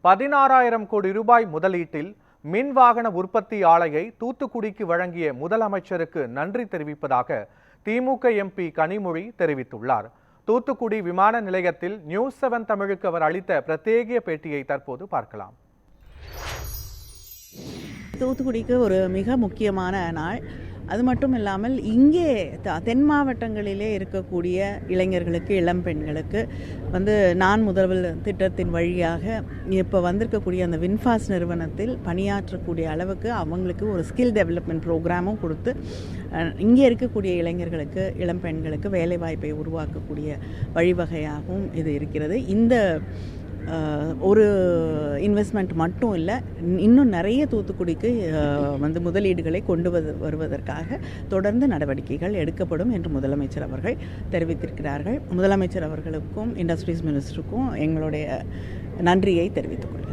16,000 கோடி ரூபாய் முதலீட்டில் மின் வாகன உற்பத்தி ஆலையை தூத்துக்குடிக்கு வழங்கிய முதலமைச்சருக்கு நன்றி தெரிவிப்பதாக திமுக எம்பி கனிமொழி தெரிவித்துள்ளார். தூத்துக்குடி விமான நிலையத்தில் நியூஸ் 7 தமிழுக்கு அவர் அளித்த பிரத்யேக பேட்டியை தற்போது பார்க்கலாம். தூத்துக்குடிக்கு ஒரு மிக முக்கியமான நாள். அது மட்டும் இல்லாமல் இங்கே தென் மாவட்டங்களிலே இருக்கக்கூடிய இளைஞர்களுக்கு, இளம் பெண்களுக்கு நான் முதல்வர் திட்டத்தின் வழியாக இப்போ வந்திருக்கக்கூடிய அந்த வின்ஃபாஸ் நிறுவனத்தில் பணியாற்றக்கூடிய அளவுக்கு அவங்களுக்கு ஒரு ஸ்கில் டெவலப்மெண்ட் ப்ரோக்ராமும் கொடுத்து இங்கே இருக்கக்கூடிய இளைஞர்களுக்கு, இளம் பெண்களுக்கு வேலைவாய்ப்பை உருவாக்கக்கூடிய வழிவகையாகவும் இது இருக்கிறது. இந்த ஒரு இன்வெஸ்ட்மெண்ட் மட்டும் இல்லை, இன்னும் நிறைய தூத்துக்குடிக்கு முதலீடுகளை கொண்டு வருவதற்காக தொடர்ந்து நடவடிக்கைகள் எடுக்கப்படும் என்று முதலமைச்சர் அவர்கள் தெரிவித்திருக்கிறார்கள். முதலமைச்சர் அவர்களுக்கும் இண்டஸ்ட்ரீஸ் மினிஸ்டருக்கும் எங்களுடைய நன்றியை தெரிவித்துக் கொள்கிறேன்.